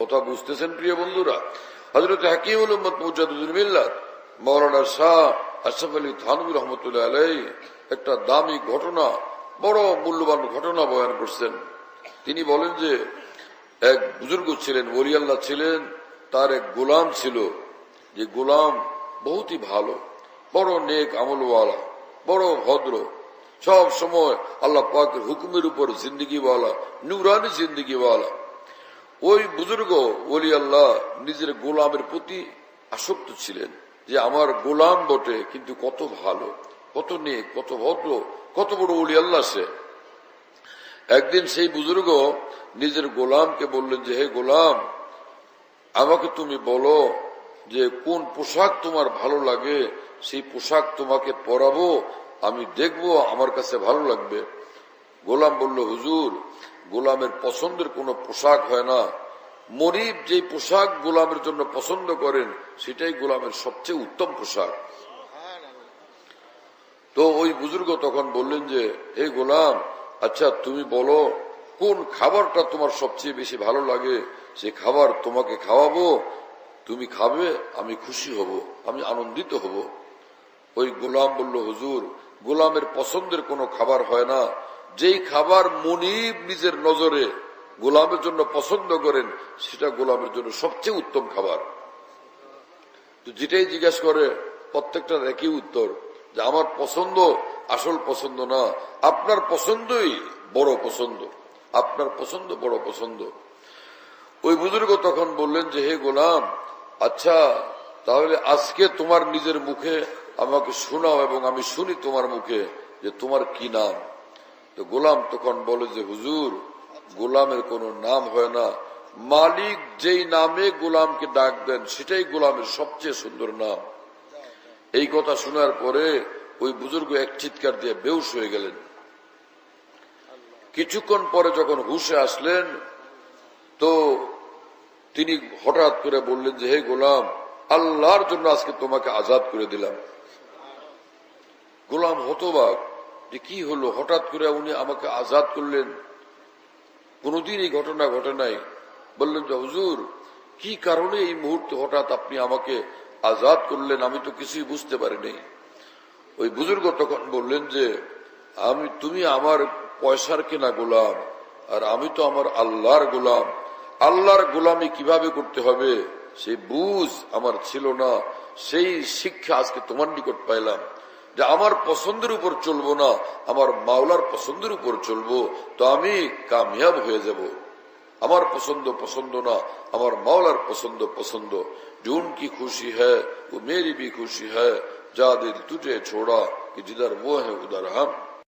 কথা বুঝতেছেন প্রিয় বন্ধুরা? হযরত হাকিমুল উম্মত মুজাদ্দিদুল মিল্লাত মাওলানা শাহ আশরাফ আলী থানভী রহমতুল্লাহ আলাইহি একটা দামি ঘটনা, বড় মূল্যবান ঘটনা বয়ান করছেন। তিনি বলেন যে এক বুজুর্গ ছিলেন, ওলি আল্লাহ ছিলেন, তার এক গোলাম ছিল, যে গোলাম বহুতই ভালো, বড় নেক আমলওয়ালা, বড় ভদ্র, সব সময় আল্লাহ পাকের হুকুমের উপর জিন্দগিওয়ালা, নুরানি জিন্দগিওয়ালা। ওই বুজুর্গ ওলি আল্লাহ নিজের গোলামের প্রতি আসক্ত ছিলেন, যে আমার গোলাম বটে কিন্তু কত ভালো, কত নেক, কত ভদ্র, কত বড় ওলি আল্লাহ সে। একদিন সেই বুজুর্গ নিজের গোলামকে বললেন যে, হে গোলাম, আমাকে তুমি বলো যে কোন পোশাক তোমার ভালো লাগে, সেই পোশাক তোমাকে পরাবো, আমি দেখবো আমার কাছে ভালো লাগবে। গোলাম বলল, হুজুর, গোলামের পছন্দের কোনো পোশাক হয় না, মনিব যে পোশাক গোলামের জন্য পছন্দ করেন সেটাই গোলামের সবচেয়ে উত্তম পোশাক। তো ওই বুজুর্গ তখন বললেন যে, হে গোলাম, আচ্ছা তুমি বলো কোন খাবারটা তোমার সবচেয়ে বেশি ভালো লাগে, সে খাবার তোমাকে খাওয়াবো, তুমি খাবে, আমি খুশি হব, আমি আনন্দিত হব। ওই গোলাম বলল, হুজুর, গোলামের পছন্দের কোনো খাবার হয় না, যেই খাবার মনিব নিজের নজরে গোলামের জন্য পছন্দ করেন সেটা গোলামের জন্য সবচেয়ে উত্তম খাবার। তো যেটাই জিজ্ঞাসা করে প্রত্যেকটার একই উত্তর, যে আমার পছন্দ আসল পছন্দ না, আপনার পছন্দই বড় পছন্দ, আপনার পছন্দ বড় পছন্দ। ওই বুজুর্গ তখন বললেন যে, হে গোলাম, আচ্ছা তাহলে আজকে তোমার নিজের মুখে আমাকে শোনাও এবং আমি শুনি তোমার মুখে যে তোমার কি নাম। তো গোলাম তখন বলে যে, হুজুর, গোলামের কোনো নাম হয় না, মালিক যেই নামে গোলামকে ডাক দেন সেটাই গোলামের সবচেয়ে সুন্দর নাম। এই কথা শোনার পরে ওই বুজুর্গ এক চিৎকার দিয়ে বেহুশ হয়ে গেলেন। কিছুক্ষণ পরে যখন হুশে আসলেন, তো তিনি হঠাৎ করে বললেন যে, হে গোলাম, আল্লাহর জন্য আজকে তোমাকে আজাদ করে দিলাম। গোলাম হতবাক যে কি হলো, হঠাৎ করে উনি আমাকে আজাদ করলেন, কোনদিন এই ঘটনা ঘটে নাই। বললেন যে, হুজুর, কি কারণে এই মুহূর্তে হঠাৎ আপনি আমাকে আজাদ করলেন, আমি তো কিছুই বুঝতে পারিনি। ওই বুজুর্গ তখন বললেন যে, তুমি আমার পয়সার কেনা গোলাম, আর আমি তো আমার আল্লাহর গোলাম। আল্লাহর গোলামি কিভাবে করতে হবে সেই বুঝ আমার ছিল না, সেই শিক্ষা আজকে তোমার নিকট পাইলাম, যে আমার পছন্দের উপর চলবো না, আমার মাওলার পছন্দের উপর চলবো, তো আমি কামিয়াব হয়ে যাব। আমার পছন্দ পছন্দ না, আমার মাওলার পছন্দ পছন্দ। जो उनकी खुशी है वो मेरी भी खुशी है, जा दिल तुझे छोड़ा कि जिधर वो है उधर हम।